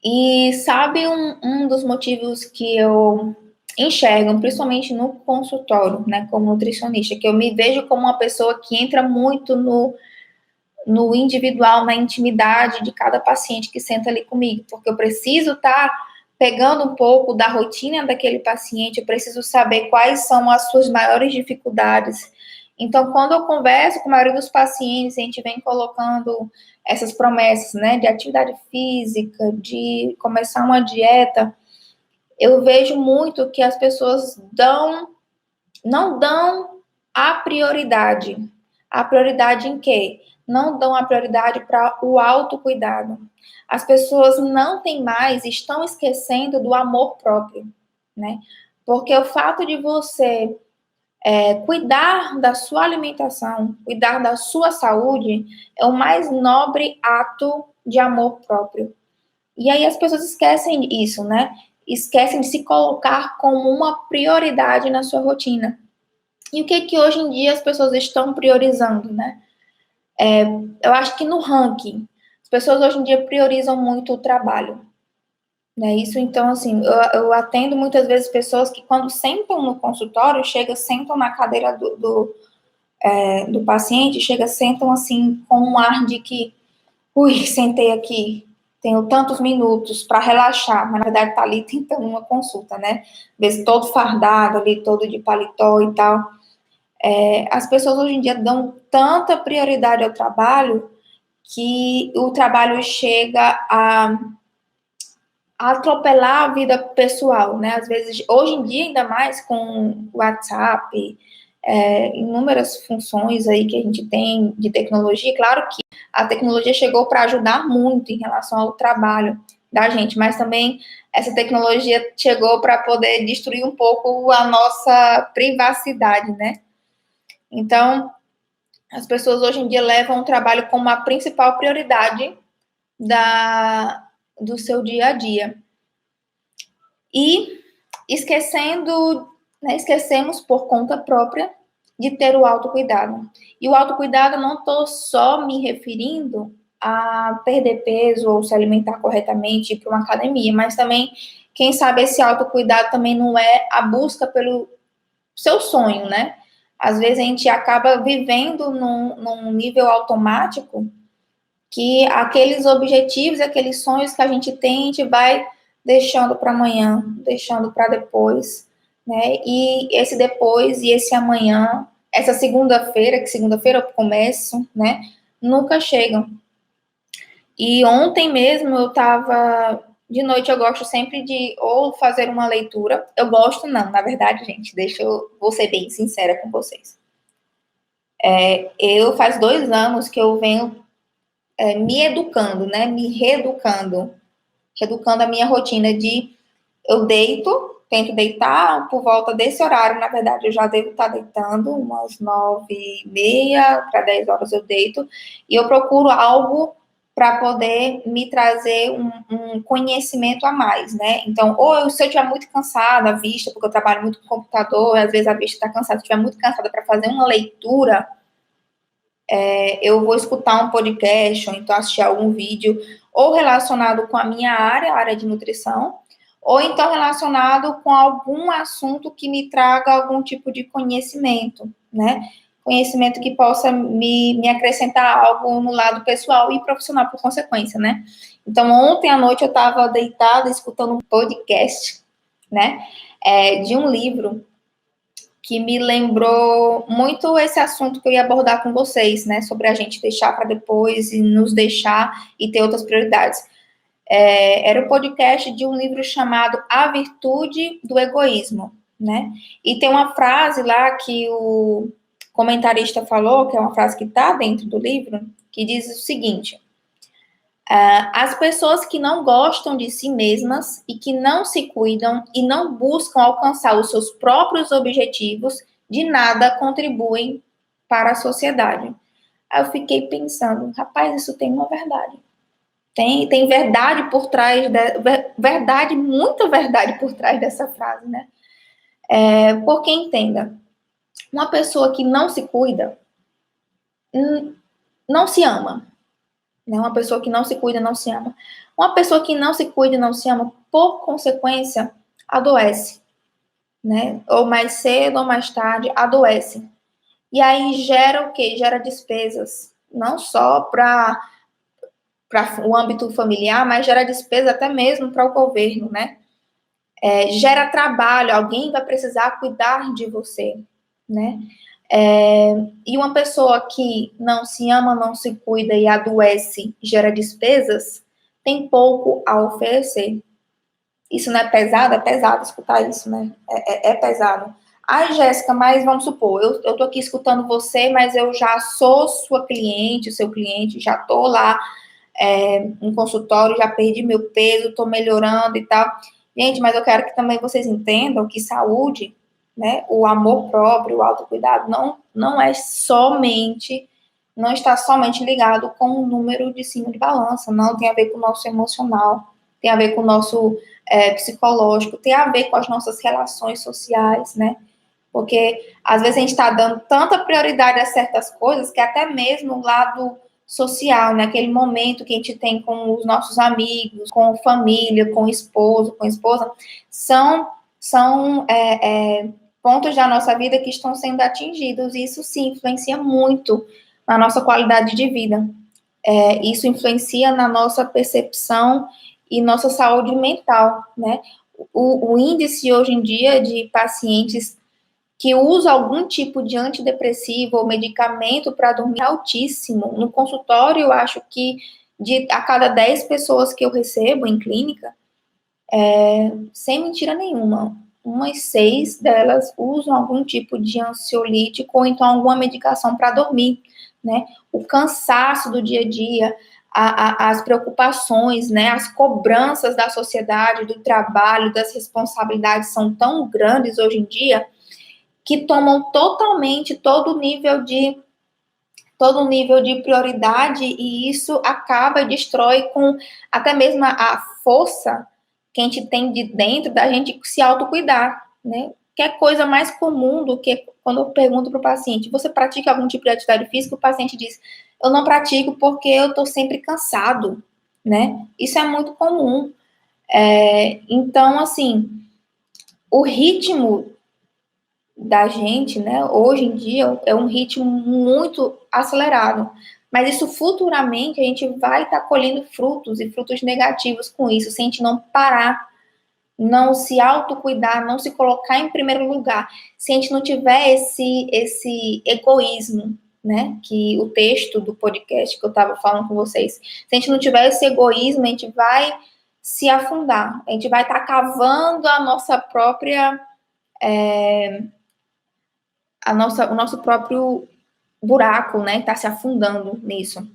E sabe um dos motivos que eu enxergo, principalmente no consultório, né, como nutricionista, que eu me vejo como uma pessoa que entra muito no individual, na intimidade de cada paciente que senta ali comigo, porque eu preciso estar pegando um pouco da rotina daquele paciente, eu preciso saber quais são as suas maiores dificuldades. Então, quando eu converso com a maioria dos pacientes, a gente vem colocando essas promessas, né, de atividade física, de começar uma dieta, eu vejo muito que as pessoas não dão a prioridade. A prioridade em quê? Não dão a prioridade para o autocuidado. As pessoas não têm mais, estão esquecendo do amor próprio, né? Porque o fato de você cuidar da sua alimentação, cuidar da sua saúde, é o mais nobre ato de amor próprio. E aí as pessoas esquecem isso, né? Esquecem de se colocar como uma prioridade na sua rotina. E o que hoje em dia as pessoas estão priorizando, né? Eu acho que no ranking, as pessoas hoje em dia priorizam muito o trabalho, né? Isso, então, assim, eu atendo muitas vezes pessoas que quando sentam no consultório, sentam na cadeira do paciente, sentam assim com um ar de que, ui, sentei aqui, tenho tantos minutos para relaxar, mas na verdade tá ali tentando uma consulta, né? Às vezes todo fardado ali, todo de paletó e tal. As pessoas hoje em dia dão tanta prioridade ao trabalho que o trabalho chega a atropelar a vida pessoal, né? Às vezes, hoje em dia, ainda mais com WhatsApp, inúmeras funções aí que a gente tem de tecnologia, claro que a tecnologia chegou para ajudar muito em relação ao trabalho da gente, mas também essa tecnologia chegou para poder destruir um pouco a nossa privacidade, né? Então, as pessoas hoje em dia levam o trabalho como a principal prioridade do seu dia a dia. E esquecemos por conta própria de ter o autocuidado. E o autocuidado não estou só me referindo a perder peso ou se alimentar corretamente, ir para uma academia, mas também, quem sabe, esse autocuidado também não é a busca pelo seu sonho, né? Às vezes a gente acaba vivendo num nível automático que aqueles objetivos, aqueles sonhos que a gente vai deixando para amanhã, deixando para depois, né? E esse depois e esse amanhã, essa segunda-feira, que segunda-feira eu começo, né? Nunca chegam. E ontem mesmo eu estava de noite, eu gosto sempre de ou fazer uma leitura. Eu gosto, não, na verdade, gente, vou ser bem sincera com vocês. Eu faz 2 anos que eu venho me educando, né? Me reeducando a minha rotina de eu tento deitar por volta desse horário, na verdade, eu já devo estar deitando, umas 9h30 para 10 horas eu deito, e eu procuro algo para poder me trazer um conhecimento a mais, né? Então, se eu estiver muito cansada, a vista, porque eu trabalho muito com computador, às vezes a vista está cansada, se eu estiver muito cansada para fazer uma leitura, eu vou escutar um podcast, ou então assistir algum vídeo, ou relacionado com a minha área, a área de nutrição, ou então relacionado com algum assunto que me traga algum tipo de conhecimento, né? Conhecimento que possa me acrescentar algo no lado pessoal e profissional, por consequência, né? Então, ontem à noite eu estava deitada, escutando um podcast, né? De um livro que me lembrou muito esse assunto que eu ia abordar com vocês, né? Sobre a gente deixar para depois e nos deixar e ter outras prioridades. Era o podcast de um livro chamado A Virtude do Egoísmo, né? E tem uma frase lá que o comentarista falou, que é uma frase que está dentro do livro, que diz o seguinte: as pessoas que não gostam de si mesmas e que não se cuidam e não buscam alcançar os seus próprios objetivos, de nada contribuem para a sociedade. Aí eu fiquei pensando, rapaz, isso tem uma verdade. Tem verdade por trás, verdade, muita verdade por trás dessa frase, né? Porque entenda, uma pessoa que não se cuida, não se ama. Né? Uma pessoa que não se cuida, não se ama. Uma pessoa que não se cuida e não se ama, por consequência, adoece, né? Ou mais cedo ou mais tarde, adoece. E aí gera o quê? Gera despesas, não só para o âmbito familiar, mas gera despesa até mesmo para o governo, né? Gera trabalho, alguém vai precisar cuidar de você, né? E uma pessoa que não se ama, não se cuida e adoece, gera despesas, tem pouco a oferecer. Isso não é pesado? É pesado escutar isso, né? É pesado. Ai, Jéssica, mas vamos supor, eu tô aqui escutando você, mas eu já sou sua cliente, seu cliente, já tô lá no consultório, já perdi meu peso, tô melhorando e tal. Gente, mas eu quero que também vocês entendam que saúde, né, o amor próprio, o autocuidado, não é somente, não está somente ligado com o número de cima de balança, não tem a ver com o nosso emocional, tem a ver com o nosso psicológico, tem a ver com as nossas relações sociais, né? Porque às vezes a gente está dando tanta prioridade a certas coisas que até mesmo o lado social, né? Aquele momento que a gente tem com os nossos amigos, com família, com o esposo, com a esposa, são pontos da nossa vida que estão sendo atingidos, e isso sim influencia muito na nossa qualidade de vida. Isso influencia na nossa percepção e nossa saúde mental, né? O índice hoje em dia de pacientes que usa algum tipo de antidepressivo ou medicamento para dormir é altíssimo. No consultório, eu acho que a cada 10 pessoas que eu recebo em clínica, sem mentira nenhuma, umas 6 delas usam algum tipo de ansiolítico ou então alguma medicação para dormir, né? O cansaço do dia a dia, as preocupações, né? As cobranças da sociedade, do trabalho, das responsabilidades são tão grandes hoje em dia que tomam totalmente todo nível de prioridade, e isso acaba e destrói com até mesmo a força que a gente tem de dentro da gente se autocuidar, né? Que é coisa mais comum do que quando eu pergunto para o paciente, você pratica algum tipo de atividade física? O paciente diz, eu não pratico porque eu estou sempre cansado, né? Isso é muito comum. Então, assim, o ritmo da gente, né, hoje em dia é um ritmo muito acelerado, mas isso futuramente a gente vai estar colhendo frutos e frutos negativos com isso, se a gente não parar, não se autocuidar, não se colocar em primeiro lugar, se a gente não tiver esse egoísmo, né, que o texto do podcast que eu estava falando com vocês, se a gente não tiver esse egoísmo, a gente vai se afundar, a gente vai estar cavando a nossa própria o nosso próprio buraco, né? Tá se afundando nisso.